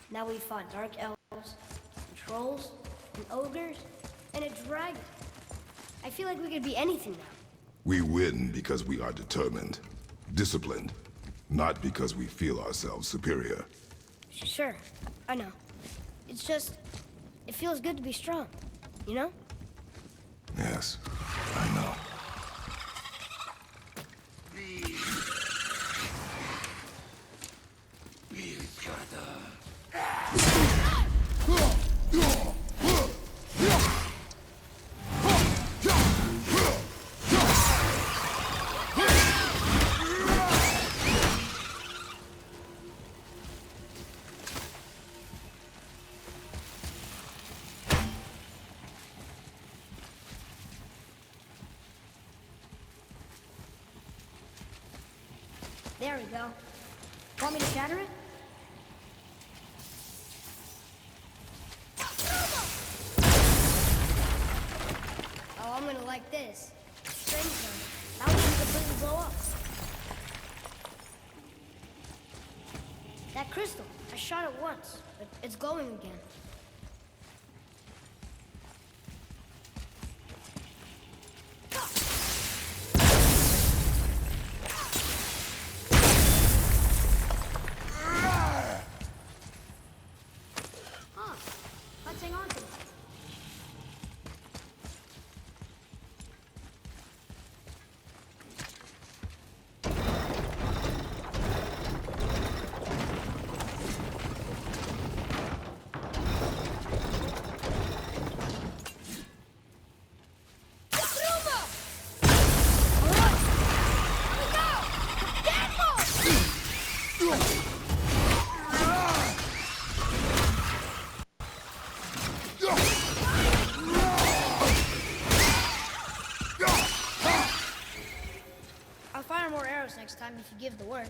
Now we fought dark elves, and trolls, and ogres, and a dragon. I feel like we could be anything now. We win because we are determined, disciplined, not because we feel ourselves superior. Sure, I know. It's just, it feels good to be strong, you know? Yes, I know. There we go. Want me to shatter it? Oh, I'm gonna like this. Strange one. That one can completely blow up. That crystal, I shot it once, but it's glowing again. Let's hang on to it. I'll fire more arrows next time if you give the word.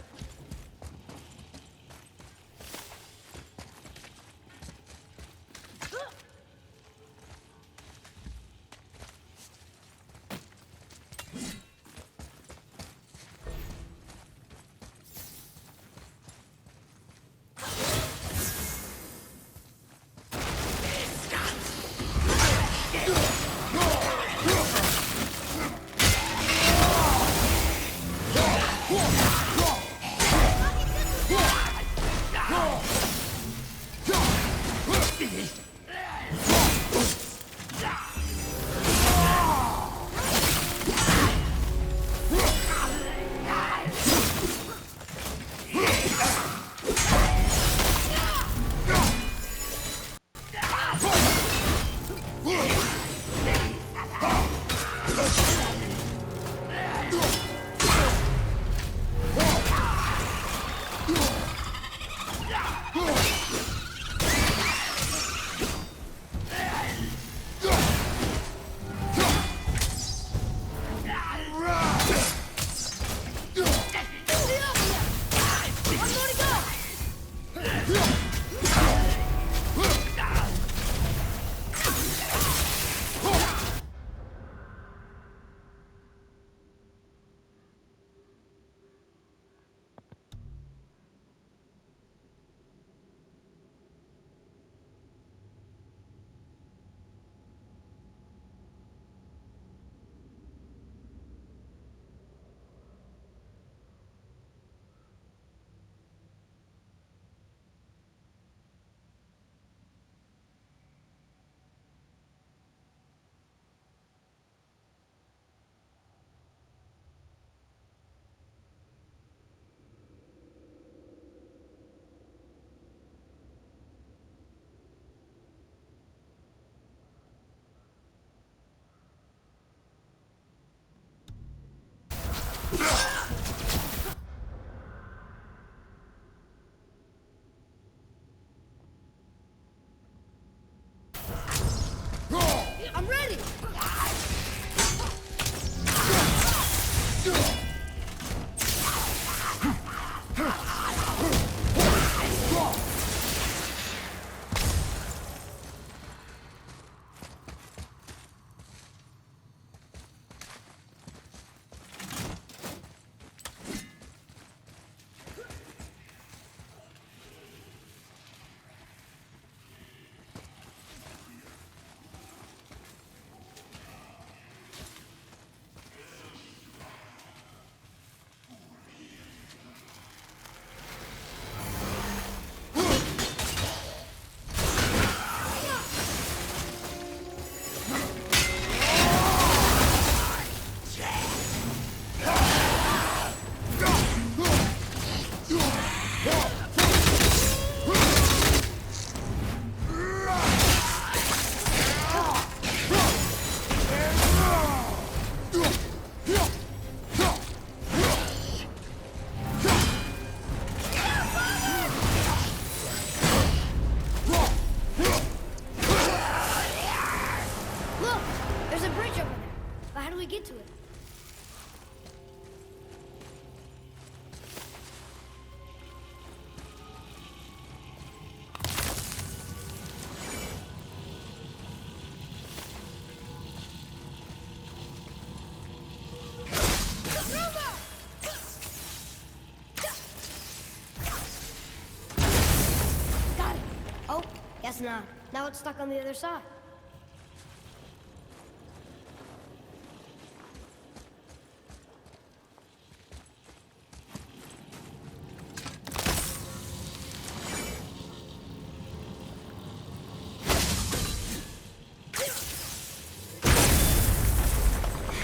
Guess not. Now it's stuck on the other side.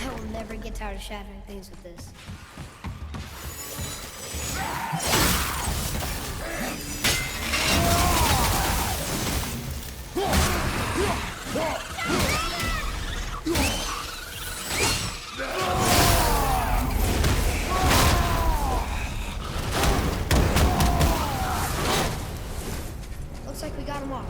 I will never get tired of shattering things with this. Looks like we got them all.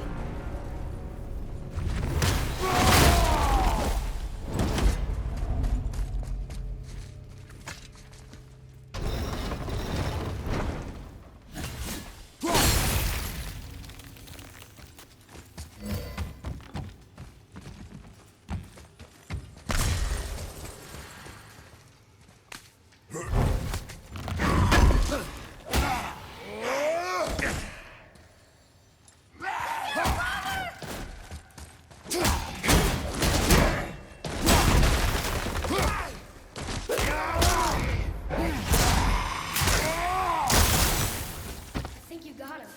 I think you got him.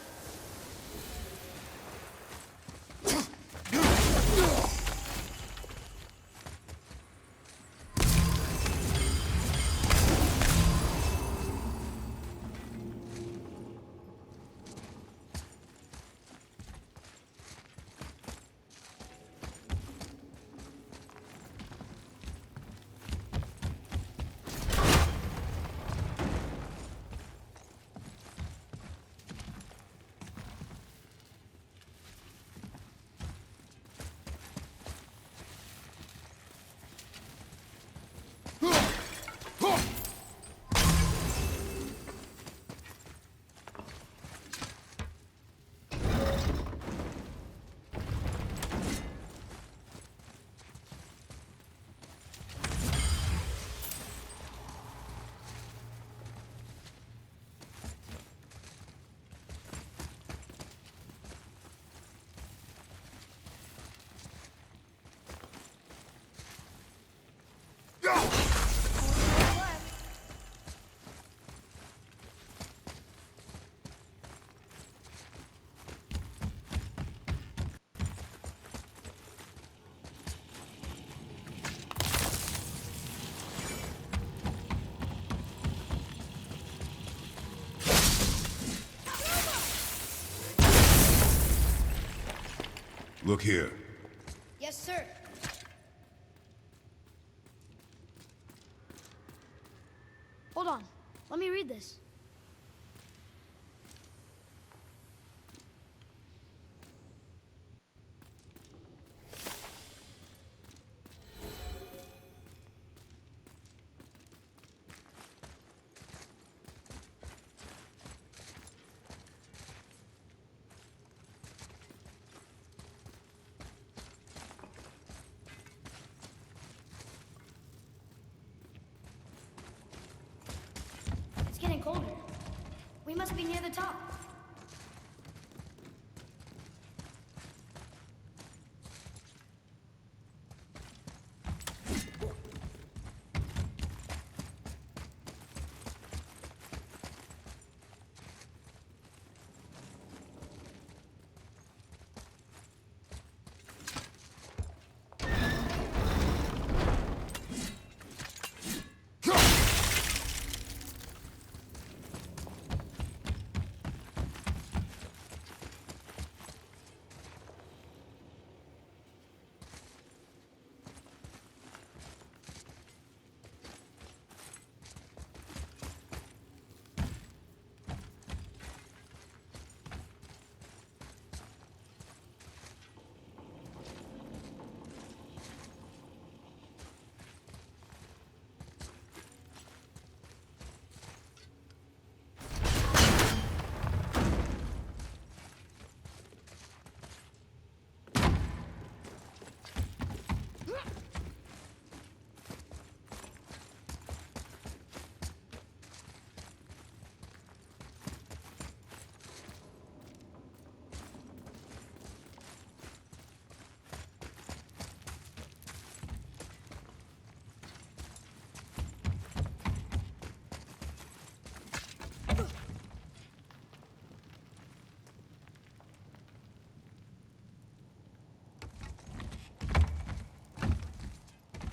Look here. Yes, sir. Hold on. Let me read this. It's getting colder. We must be near the top.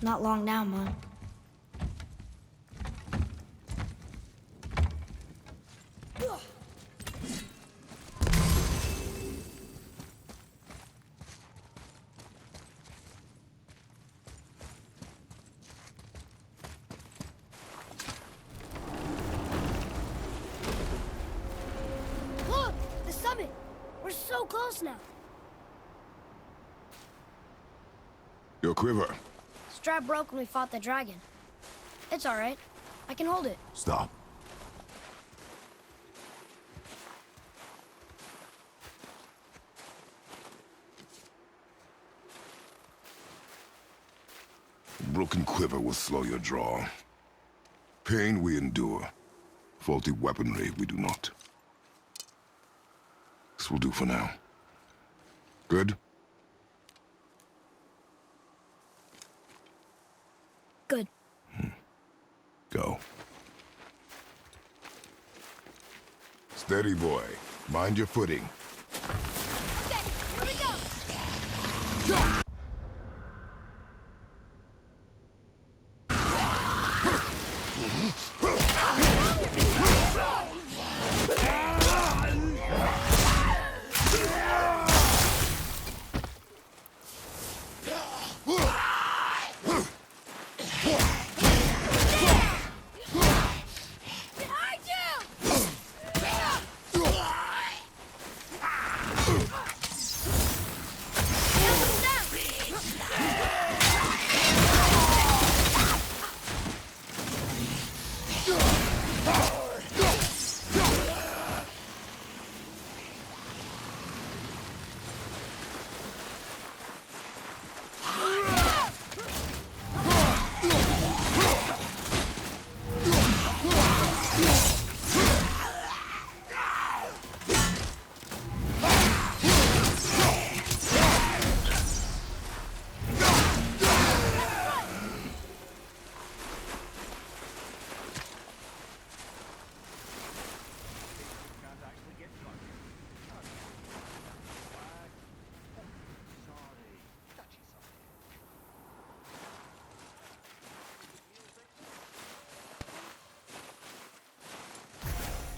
Not long now, Mom. Look! The summit! We're so close now. Your quiver. Strap broke when we fought the dragon. It's all right. I can hold it. Stop. Broken quiver will slow your draw. Pain we endure. Faulty weaponry we do not. This will do for now. Good? Good. Go. Steady, boy. Mind your footing. Okay, here we go!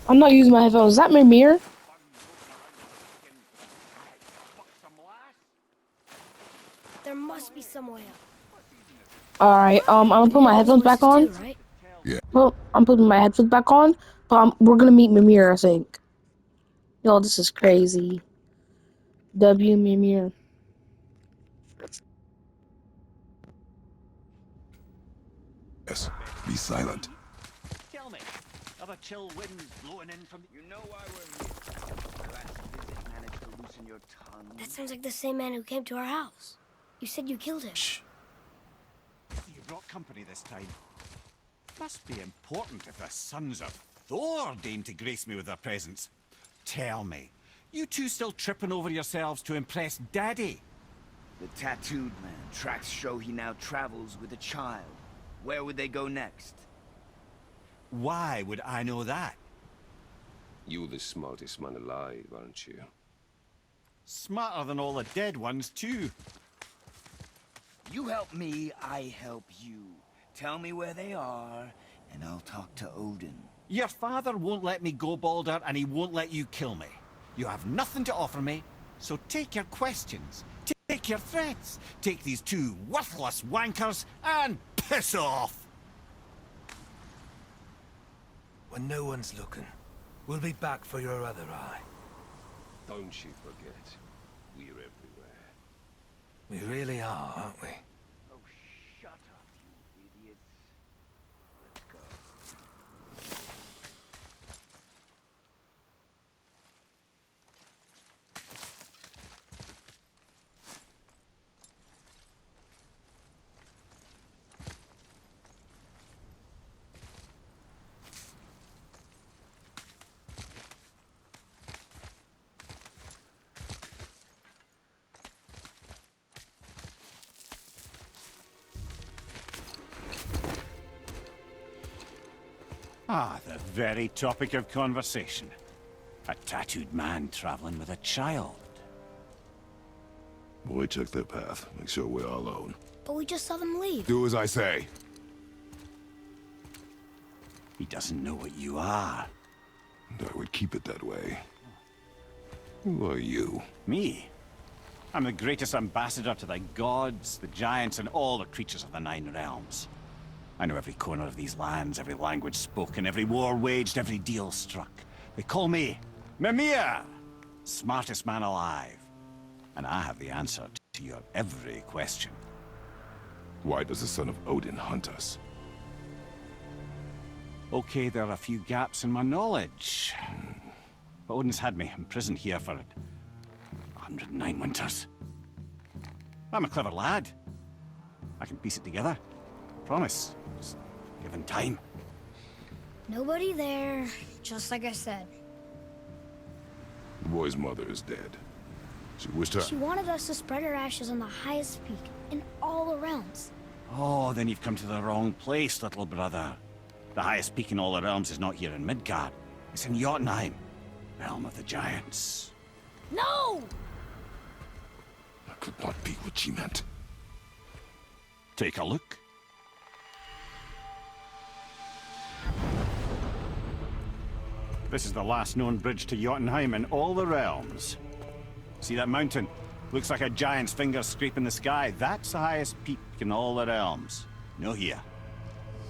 I'm not using my headphones. Is that Mirmir? There must be some way up. Alright, I'm gonna put my headphones back on. Too, right? Yeah. Well, I'm putting my headphones back on, but we're gonna meet Mirmir, I think. Yo, this is crazy. W Mirmir. Yes. Be silent. Tell me, are the chill winds blowing in from the... You know why we're here. Last visit managed to loosen your tongue. That sounds like the same man who came to our house. You said you killed him. Shh. You brought company this time. Must be important if the sons of Thor deign to grace me with their presence. Tell me, you two still tripping over yourselves to impress Daddy? The tattooed man. Tracks show he now travels with a child. Where would they go next? Why would I know that? You're the smartest man alive, aren't you? Smarter than all the dead ones, too. You help me, I help you. Tell me where they are, and I'll talk to Odin. Your father won't let me go, Balder, and he won't let you kill me. You have nothing to offer me, so take your questions. Take your threats. Take these two worthless wankers and piss off! When no one's looking, we'll be back for your other eye. Don't you forget, we're everywhere. We really are, aren't we? Oh, shut up, you idiots. Let's go. Ah, the very topic of conversation. A tattooed man traveling with a child. Boy, check their path. Make sure we're all alone. But we just saw them leave. Do as I say. He doesn't know what you are. And I would keep it that way. Who are you? Me? I'm the greatest ambassador to the gods, the giants, and all the creatures of the Nine Realms. I know every corner of these lands, every language spoken, every war waged, every deal struck. They call me Mirmir, smartest man alive. And I have the answer to your every question. Why does the son of Odin hunt us? Okay, there are a few gaps in my knowledge. But Odin's had me imprisoned here for 109 winters. I'm a clever lad. I can piece it together. Promise. Just given time. Nobody there, just like I said. The boy's mother is dead. She wished her... She wanted us to spread her ashes on the highest peak in all the realms. Oh, then you've come to the wrong place, little brother. The highest peak in all the realms is not here in Midgard. It's in Jotunheim, realm of the giants. No! That could not be what she meant. Take a look. This is the last known bridge to Jotunheim in all the realms. See that mountain? Looks like a giant's finger scraping the sky. That's the highest peak in all the realms. No here.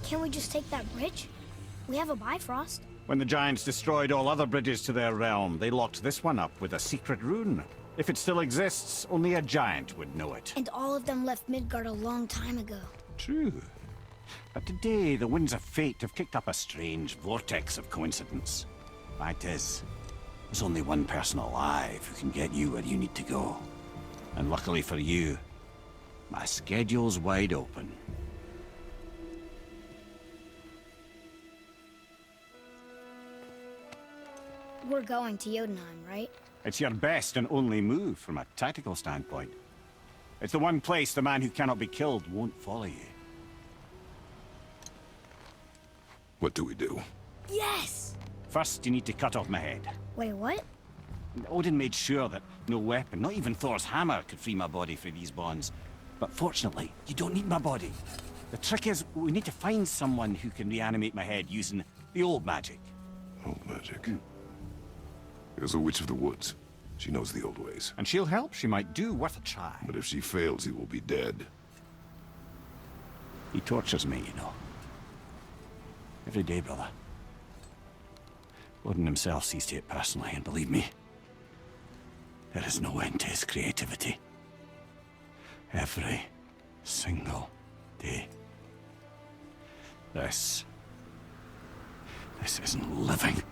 Can't we just take that bridge? We have a Bifrost. When the giants destroyed all other bridges to their realm, they locked this one up with a secret rune. If it still exists, only a giant would know it. And all of them left Midgard a long time ago. True. But today, the winds of fate have kicked up a strange vortex of coincidence. Fact is, there's only one person alive who can get you where you need to go. And luckily for you, my schedule's wide open. We're going to Jotunheim, right? It's your best and only move from a tactical standpoint. It's the one place the man who cannot be killed won't follow you. What do we do? Yes! First, you need to cut off my head. Wait, what? Odin made sure that no weapon, not even Thor's hammer, could free my body from these bonds. But fortunately, you don't need my body. The trick is, we need to find someone who can reanimate my head using the old magic. Old magic. There's a witch of the woods. She knows the old ways. And she'll help. She might do worth a try. But if she fails, he will be dead. He tortures me, you know. Every day, brother. Odin himself sees to it personally, and believe me, there is no end to his creativity. Every single day. This isn't living.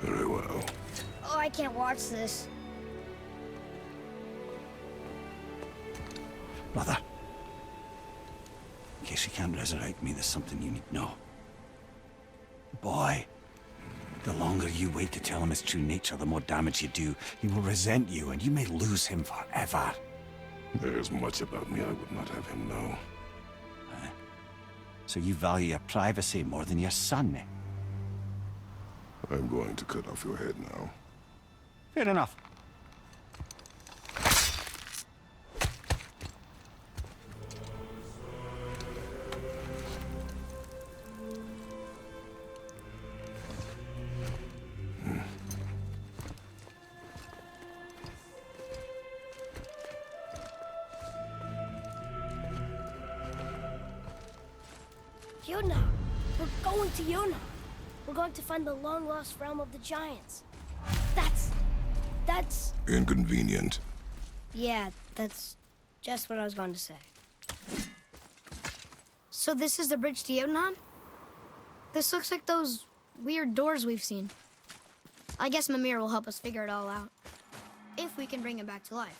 Very well. Oh, I can't watch this. Brother, in case you can't resurrect me, there's something you need to know. Boy, the longer you wait to tell him his true nature, the more damage you do. He will resent you, and you may lose him forever. There's much about me I would not have him know. So you value your privacy more than your son, eh? I'm going to cut off your head now. Fair enough. Jotunheim. We're going to Jotunheim. We're going to find the long-lost realm of the giants. That's... Inconvenient. Yeah, that's just what I was going to say. So this is the bridge to Jotunheim? This looks like those weird doors we've seen. I guess Mirmir will help us figure it all out. If we can bring him back to life.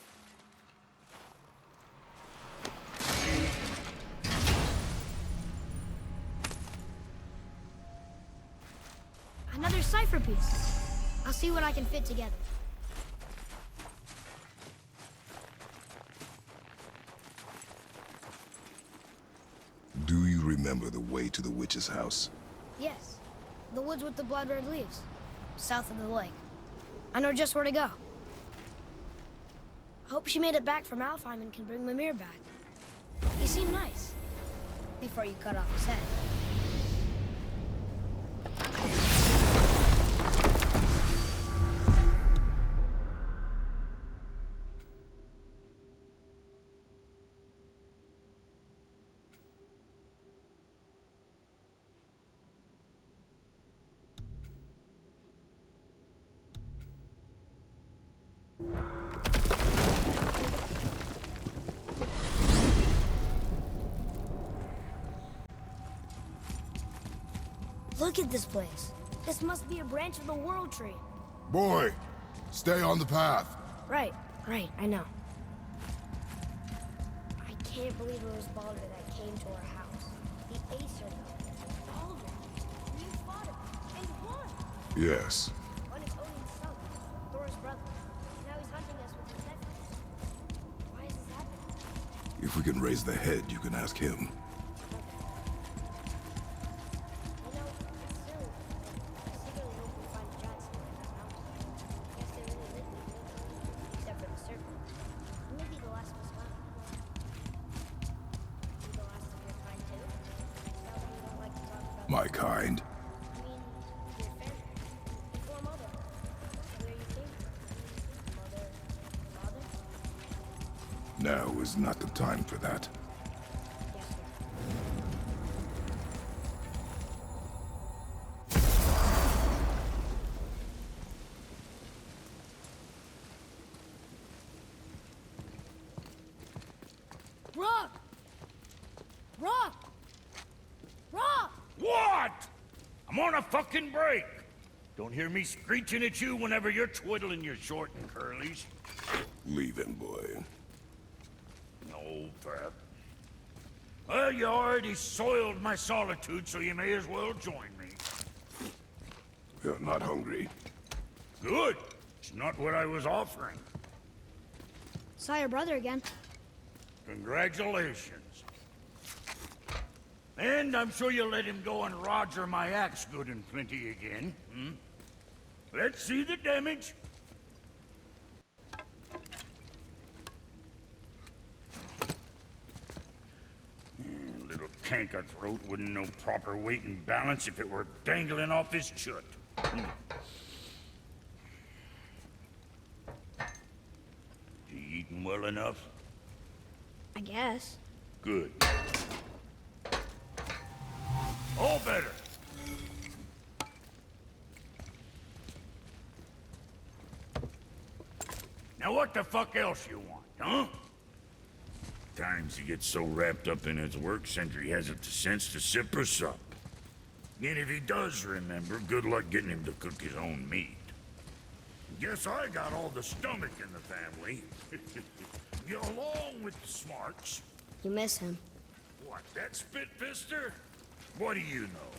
Another cipher piece. I'll see what I can fit together. Do you remember the way to the witch's house? Yes. The woods with the blood-red leaves. South of the lake. I know just where to go. I hope she made it back from Alfheim and can bring Mimir back. He seemed nice. Before you cut off his head. Look at this place. This must be a branch of the World Tree. Boy, stay on the path. Right, I know. I can't believe it was Baldur that came to our house. The Acer, though. Baldur. You fought him, and won. Yes. On his own son, Thor's brother. Now he's hunting us with his nephews. Why is this happening? If we can raise the head, you can ask him. My kind. Now is not the time for that. Rock! Rock! Rock! What? I'm on a fucking break. Don't hear me screeching at you whenever you're twiddling your short and curlies. Leave him, boy. No, Pep. Well, you already soiled my solitude, so you may as well join me. You're not hungry. Good. It's not what I was offering. Saw your brother again. Congratulations. And I'm sure you'll let him go and Roger my axe good and plenty again, hmm? Let's see the damage. Little canker throat wouldn't know proper weight and balance if it were dangling off his chut. You eating well enough? I guess. Good. All better. Now what the fuck else you want, huh? Times he gets so wrapped up in his work, Sentry hasn't the sense to sip or sup. And if he does remember, good luck getting him to cook his own meat. Guess I got all the stomach in the family. Get along with the smarts. You miss him. What, that spit-fister? What do you know?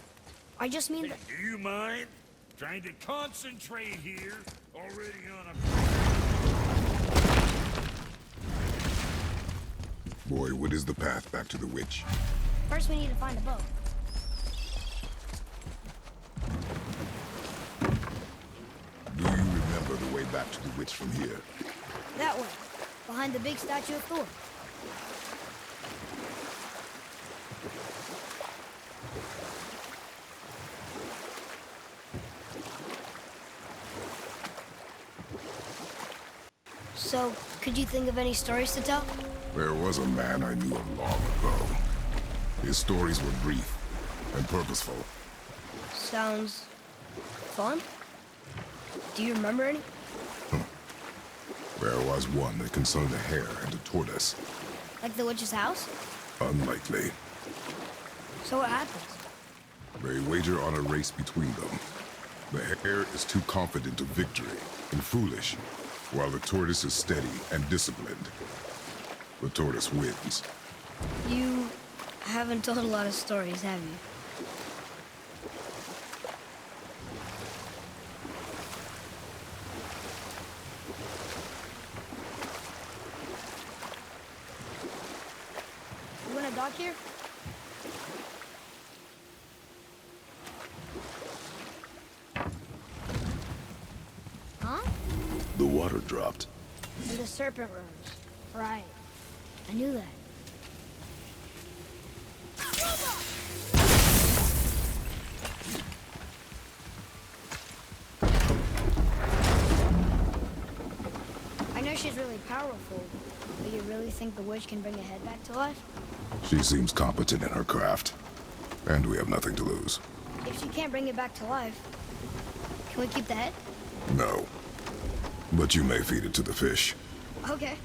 I just mean that... Do you mind? Trying to concentrate here, already on a... Boy, what is the path back to the witch? First we need to find a boat. Do you remember the way back to the witch from here? That way. Behind the big statue of Thor. So, could you think of any stories to tell? There was a man I knew of long ago. His stories were brief and purposeful. Sounds... fun? Do you remember any? There was one that concerned a hare and a tortoise. Like the witch's house? Unlikely. So what happens? They wager on a race between them. The hare is too confident of victory and foolish, while the tortoise is steady and disciplined. The tortoise wins. You haven't told a lot of stories, have you? You want to dock here? Huh? The water dropped. And the serpent rose. Right. I knew that. I know she's really powerful, but you really think the witch can bring a head back to life? She seems competent in her craft, and we have nothing to lose. If she can't bring it back to life, can we keep the head? No. But you may feed it to the fish. Okay.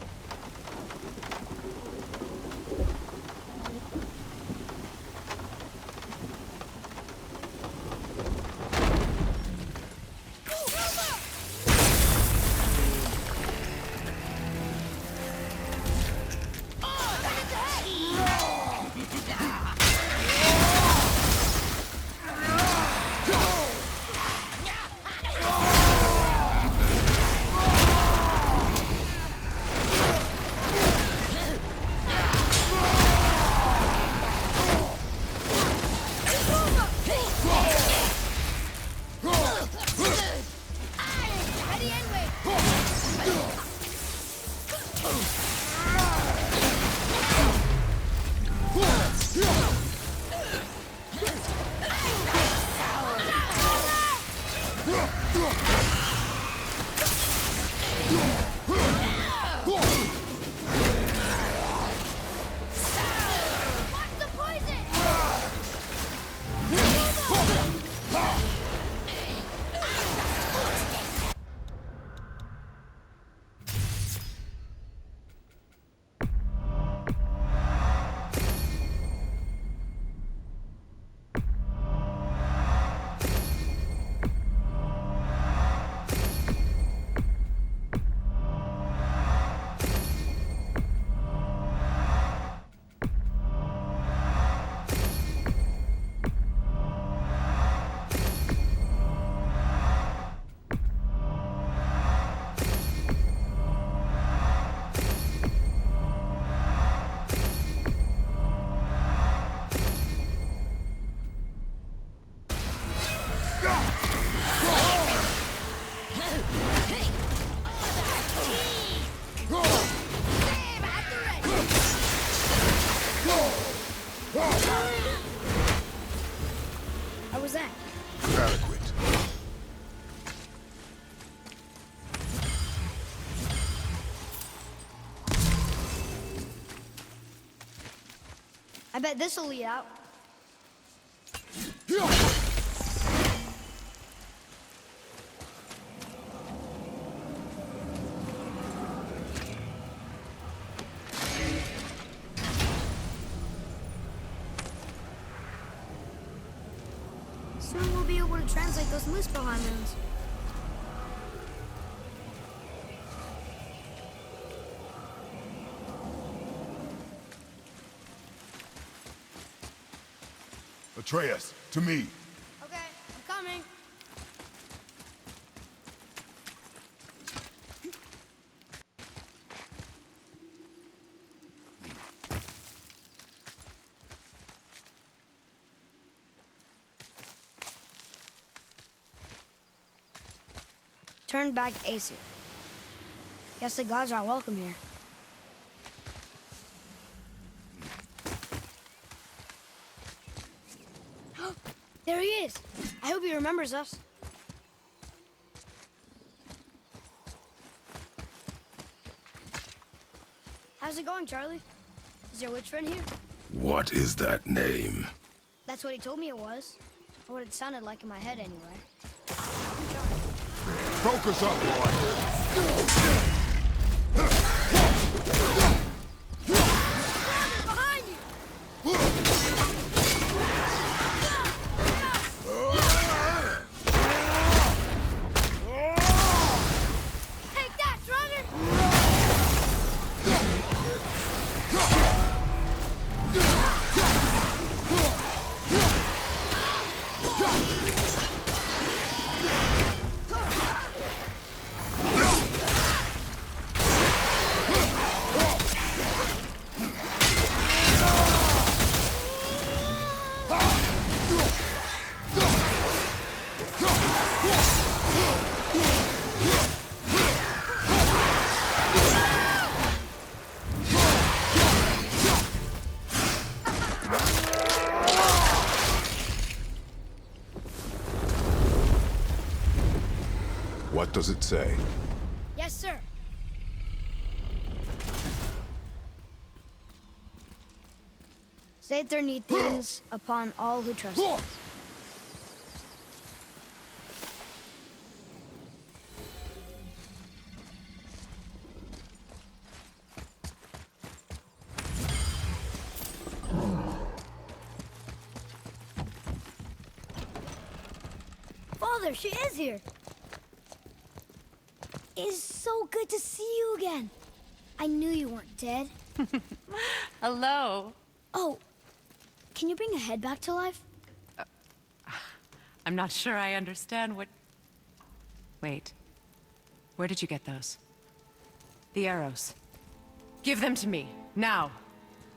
How was that? Adequate. I bet this'll lead out. Soon we'll be able to translate those Muspelheim runes. Atreus, to me. Okay, I'm coming. Turn back Aesir. Guess the gods are welcome here. There he is. I hope he remembers us. How's it going, Charlie? Is your witch friend here? What is that name? That's what he told me it was. Or what it sounded like in my head, anyway. Focus up, boy. Behind you! Take that, Drugger! What does it say? Yes, sir. Saith their need things upon all who trust us. Father, she is here. It is so good to see you again. I knew you weren't dead. Hello. Oh, can you bring a head back to life? I'm not sure I understand what... Wait. Where did you get those? The arrows. Give them to me, now.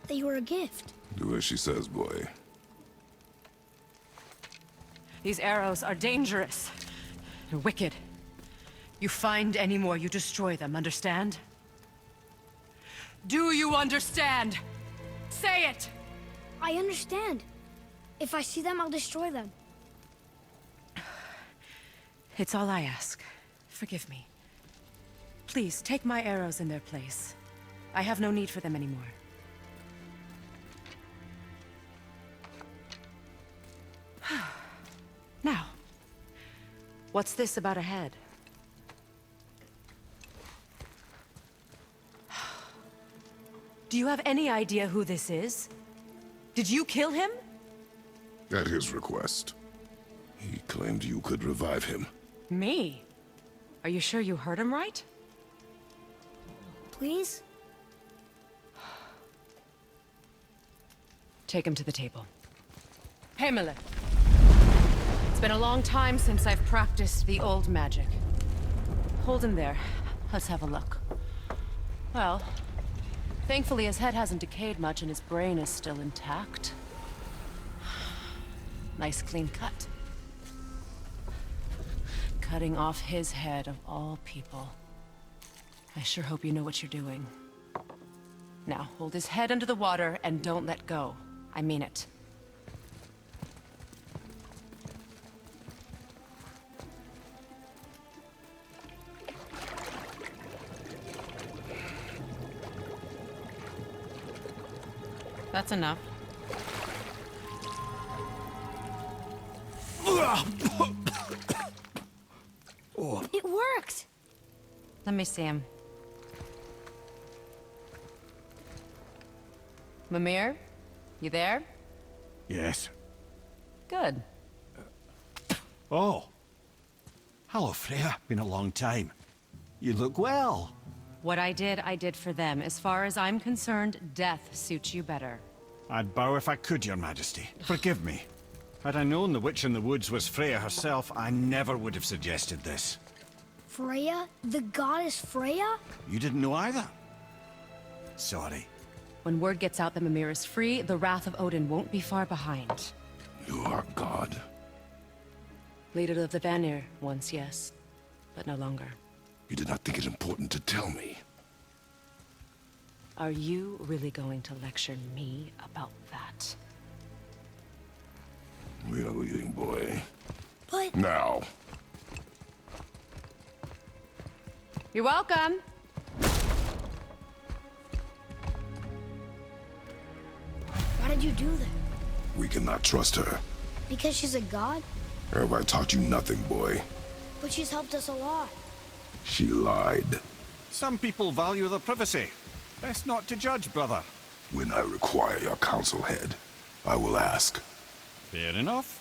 They were a gift. Do as she says, boy. These arrows are dangerous. They're wicked. You find any more, you destroy them, understand? Do you understand? Say it! I understand. If I see them, I'll destroy them. It's all I ask. Forgive me. Please, take my arrows in their place. I have no need for them anymore. Now, what's this about a head? Do you have any idea who this is? Did you kill him? At his request. He claimed you could revive him. Me? Are you sure you heard him right? Please? Take him to the table. Pamela. It's been a long time since I've practiced the old magic. Hold him there. Let's have a look. Well, thankfully his head hasn't decayed much and his brain is still intact. Nice clean cut. Cutting off his head of all people. I sure hope you know what you're doing. Now, hold his head under the water and don't let go. I mean it. That's enough. It worked! Let me see him. Mirmir? You there? Yes. Good. Oh. Hello, Freya. Been a long time. You look well. What I did for them. As far as I'm concerned, death suits you better. I'd bow if I could, Your Majesty. Forgive me. Had I known the witch in the woods was Freya herself, I never would have suggested this. Freya? The goddess Freya? You didn't know either? Sorry. When word gets out that Mirmir is free, the wrath of Odin won't be far behind. You are God. Leader of the Vanir, once yes, but no longer. You did not think it important to tell me. Are you really going to lecture me about that? We are leaving, boy. But... Now. You're welcome. Why did you do that? We cannot trust her. Because she's a god? Have I taught you nothing, boy? But she's helped us a lot. She lied. Some people value their privacy. Best not to judge, brother. When I require your council head, I will ask. Fair enough.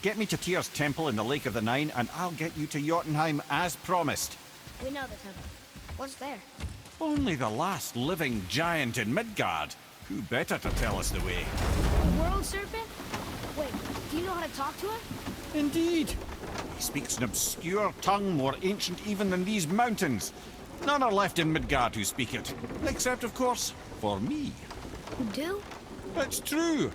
Get me to Tyr's temple in the Lake of the Nine, and I'll get you to Jotunheim as promised. We know the temple. What's there? Only the last living giant in Midgard. Who better to tell us the way? The world serpent? Wait, do you know how to talk to him? Indeed. He speaks an obscure tongue more ancient even than these mountains. None are left in Midgard who speak it. Except, of course, for me. You do? It's true.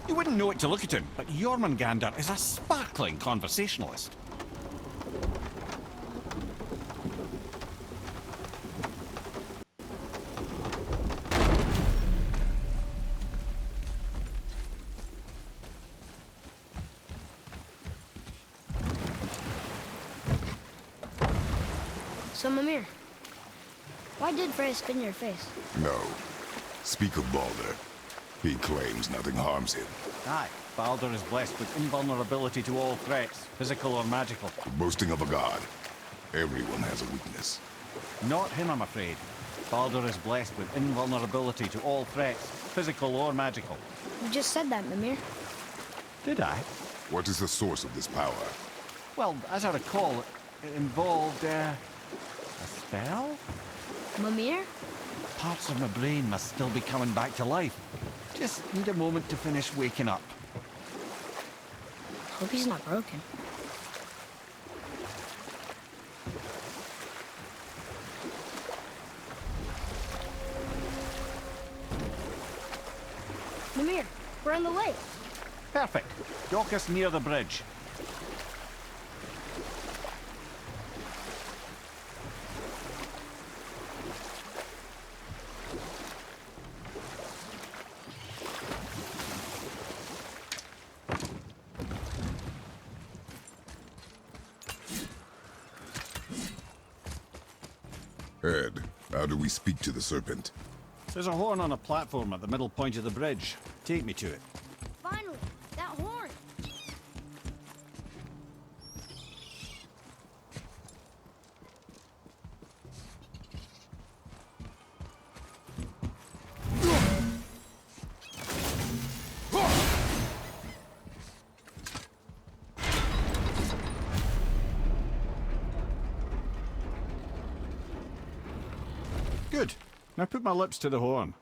You wouldn't know it to look at him, but Jormungandr is a sparkling conversationalist. So, Mimir, why did Freya spin your face? No. Speak of Baldur. He claims nothing harms him. Aye, Baldur is blessed with invulnerability to all threats, physical or magical. Boasting of a god. Everyone has a weakness. Not him, I'm afraid. Baldur is blessed with invulnerability to all threats, physical or magical. You just said that, Mimir. Did I? What is the source of this power? Well, as I recall, it involved, a spell? Mimir? Parts of my brain must still be coming back to life. Just need a moment to finish waking up. Hope he's not broken. Mimir, we're on the lake. Perfect. Dock us near the bridge. Ed, how do we speak to the serpent? There's a horn on a platform at the middle point of the bridge. Take me to it. Finally, that horn. Good. Now put my lips to the horn.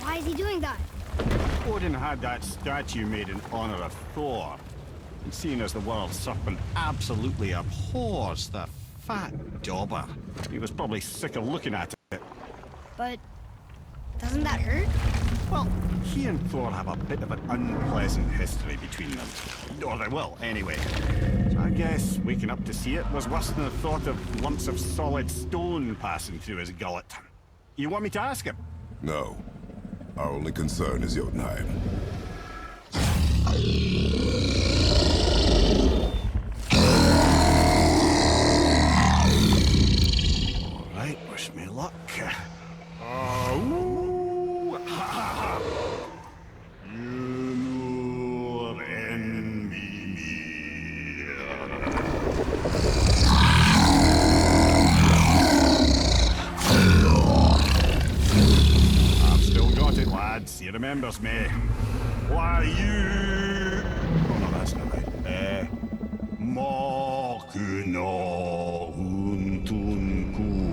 Why is he doing that? Odin had that statue made in honor of Thor. And seeing as the world serpent absolutely abhors the fat dauber, he was probably sick of looking at it. But doesn't that hurt? Well, he and Thor have a bit of an unpleasant history between them. Or they will, anyway. So I guess waking up to see it was worse than the thought of lumps of solid stone passing through his gullet. You want me to ask him? No. Our only concern is Jotunheim. All right, wish me luck. Ooh, ha, ha, ha. You're in me. I've still got it, lads. He remembers me. Why you? Oh no, that's not right. Mokuno huntun kun.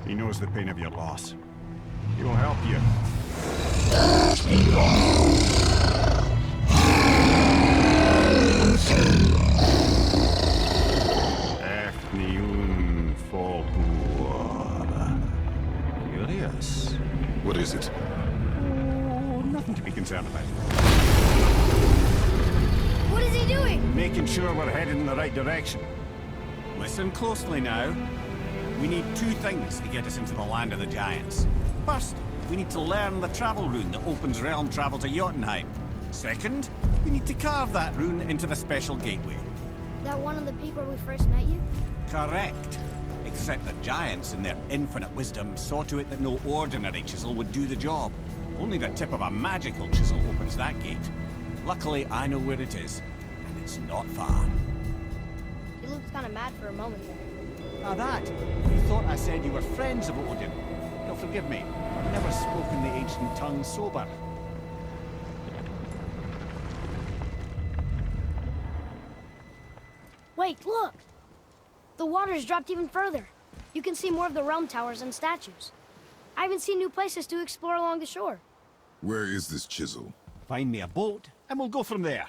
He knows the pain of your loss. He will help you. Efniun Fogur. Curious. What is it? Oh, nothing to be concerned about. What is he doing? Making sure we're headed in the right direction. Listen closely now. We need two things to get us into the land of the giants. First, we need to learn the travel rune that opens realm travel to Jotunheim. Second, we need to carve that rune into the special gateway. That one on the peak where we first met you? Correct. Except the giants, in their infinite wisdom, saw to it that no ordinary chisel would do the job. Only the tip of a magical chisel opens that gate. Luckily, I know where it is, and it's not far. You looked kind of mad for a moment there. Now that, you thought I said you were friends of Odin. You'll forgive me. I've never spoken the ancient tongue sober. Wait, look! The water's dropped even further. You can see more of the realm towers and statues. I even see new places to explore along the shore. Where is this chisel? Find me a boat, and we'll go from there.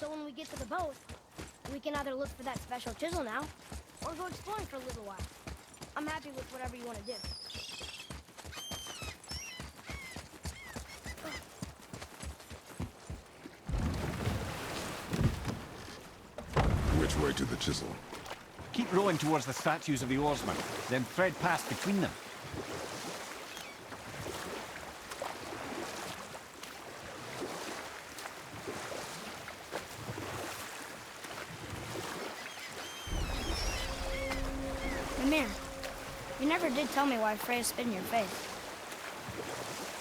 So when we get to the boat, we can either look for that special chisel now, or go exploring for a little while. I'm happy with whatever you want to do. Which way to the chisel? Keep rowing towards the statues of the oarsmen, then thread past between them. Mirmir, you never did tell me why Freya spit in your face.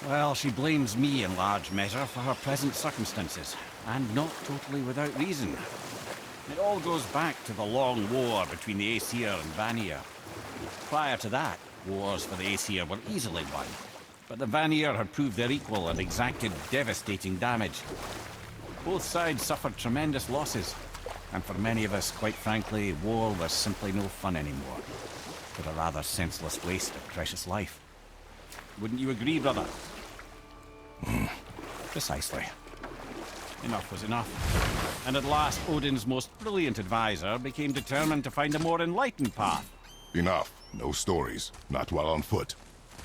Well, she blames me in large measure for her present circumstances, and not totally without reason. It all goes back to the long war between the Aesir and Vanir. Prior to that, wars for the Aesir were easily won, but the Vanir had proved their equal and exacted devastating damage. Both sides suffered tremendous losses, and for many of us, quite frankly, war was simply no fun anymore. But a rather senseless waste of precious life. Wouldn't you agree, brother? Precisely. Enough was enough. And at last, Odin's most brilliant advisor became determined to find a more enlightened path. Enough. No stories. Not while on foot.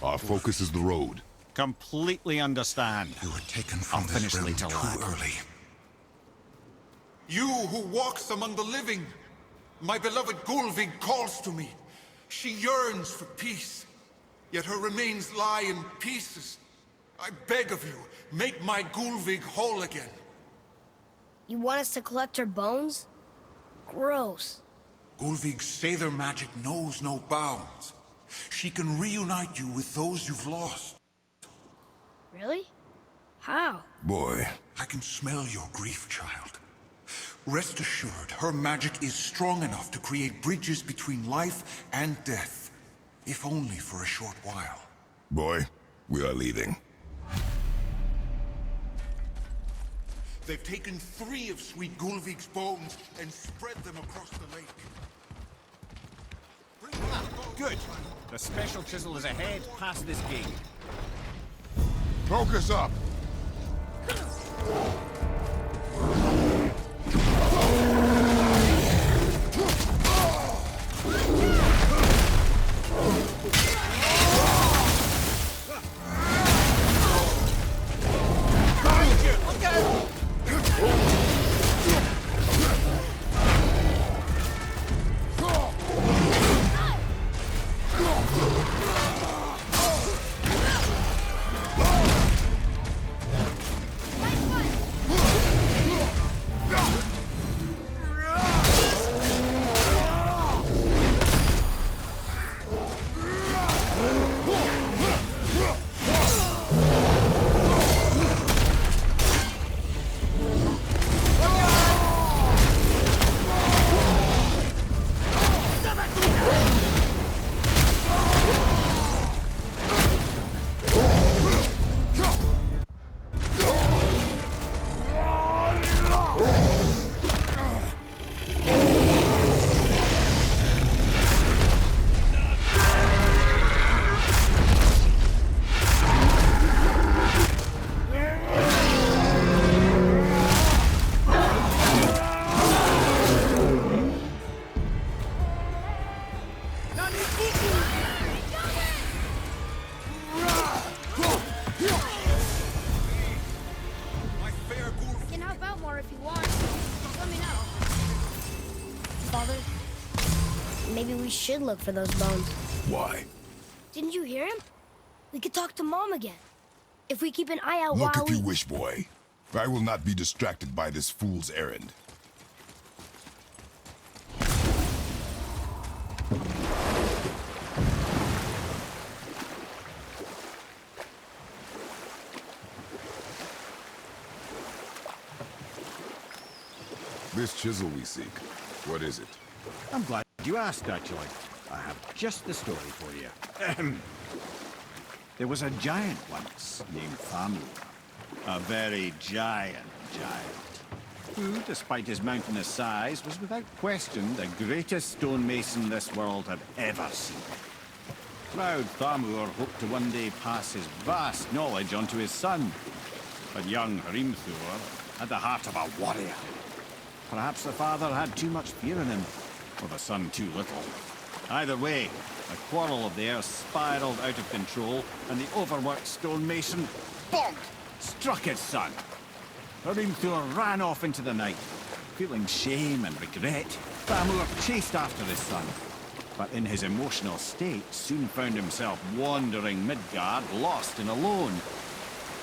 Our focus is the road. Completely understand. You were taken I'll from finish this realm later, too lad. early. You who walks among the living, my beloved Gulvig calls to me. She yearns for peace, yet her remains lie in pieces. I beg of you, make my Gulvig whole again. You want us to collect her bones? Gross. Gulvig's Sather magic knows no bounds. She can reunite you with those you've lost. Really? How? Boy. I can smell your grief, child. Rest assured, her magic is strong enough to create bridges between life and death, if only for a short while. Boy, we are leaving. They've taken 3 of Sweet Gulvig's bones and spread them across the lake. Good. The special chisel is ahead, past this gate. Focus up! Father, maybe we should look for those bones. Why? Didn't you hear him? We could talk to Mom again. If we keep an eye out Look while if you wish, boy. I will not be distracted by this fool's errand. This chisel we seek, what is it? I'm glad you asked, actually. I have just the story for you. Ahem. There was a giant once named Famu. A very giant, who, despite his mountainous size, was without question the greatest stonemason this world had ever seen. Proud Thamur hoped to one day pass his vast knowledge on to his son. But young Hrimthur had the heart of a warrior. Perhaps the father had too much fear in him, or the son too little. Either way, a quarrel of theirs spiraled out of control, and the overworked stonemason, bonk, struck his son. Hrimthur ran off into the night. Feeling shame and regret, Thamur chased after his son. But in his emotional state, soon found himself wandering Midgard, lost and alone.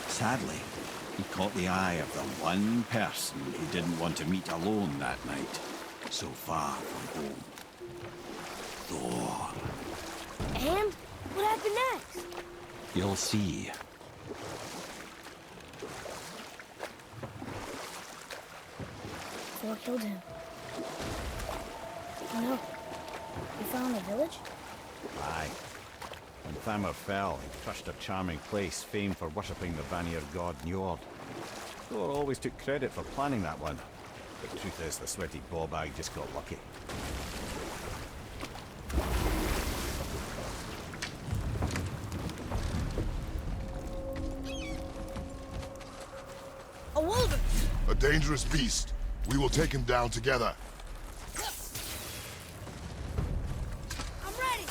Sadly, he caught the eye of the one person he didn't want to meet alone that night, so far from home. Thor. And what happened next? You'll see. Thor killed him. Oh no. We found a village? Aye. When Thamur fell, he crushed a charming place famed for worshipping the Vanir god Njord. Thor always took credit for planning that one. But the truth is, the sweaty ballbag just got lucky. A wolver! A dangerous beast. We will take him down together. I'm ready!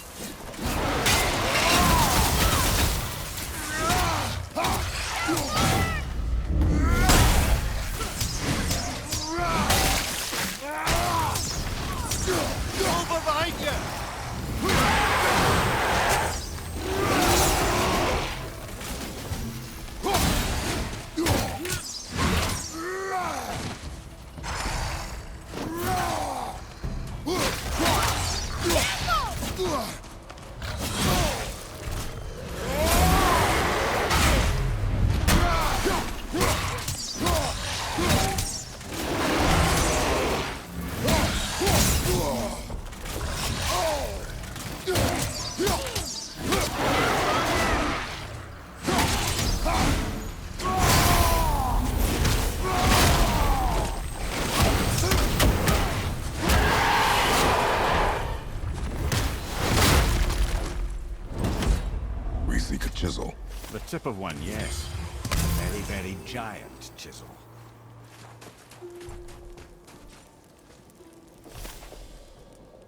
Over behind you! We seek a chisel. The tip of one, yes. A very, very giant chisel.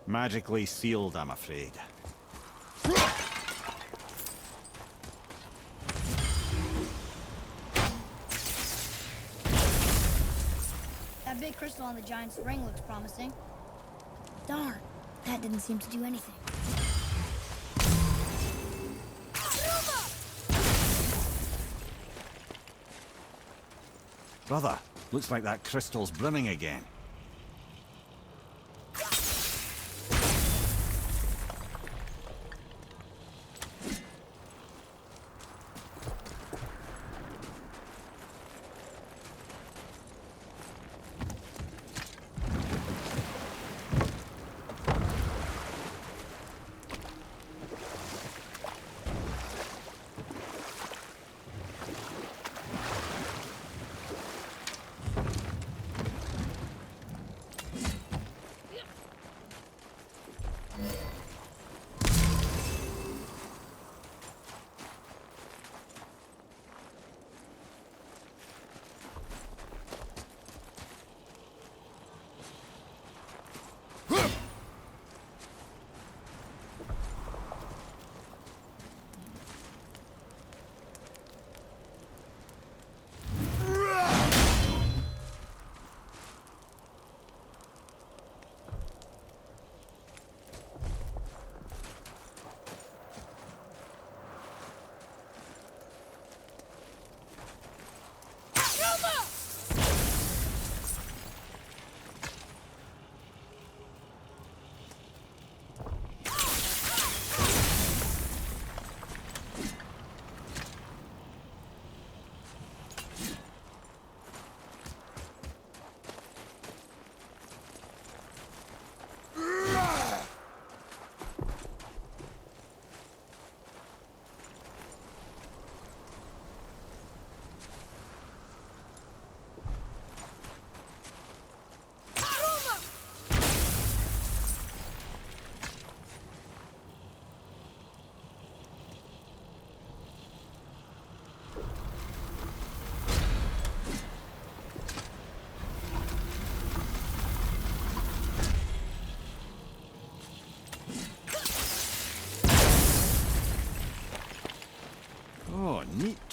Magically sealed, I'm afraid. That big crystal on the giant's ring looks promising. Darn, that didn't seem to do anything. Brother, looks like that crystal's brimming again.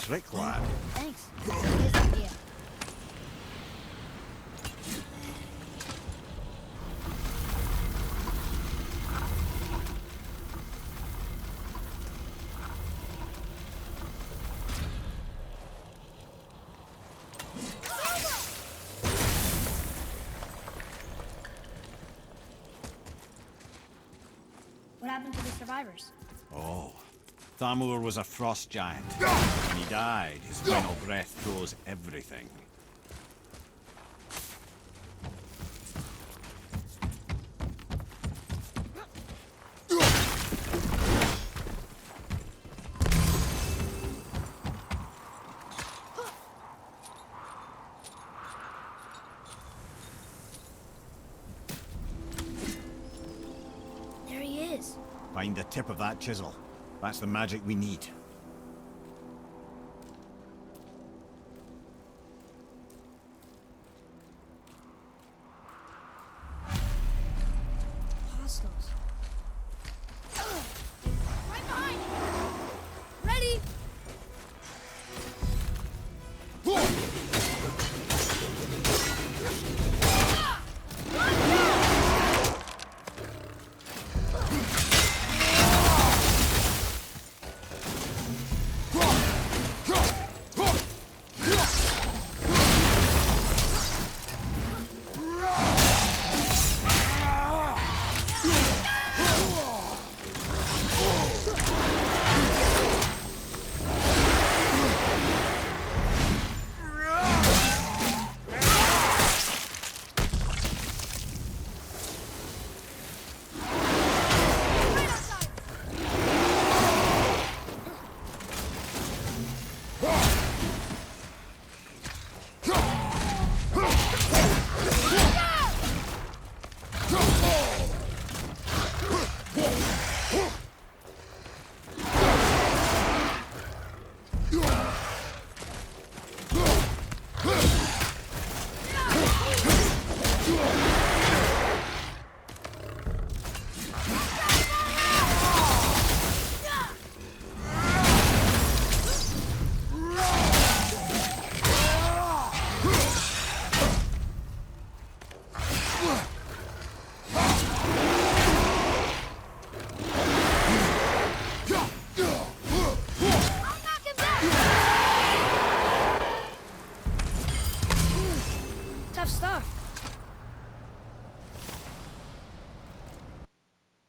trick, lad. Thanks. His idea. What happened to the survivors? Oh. Thamur was a frost giant. When he died, his final breath froze everything. There he is. Find the tip of that chisel. That's the magic we need.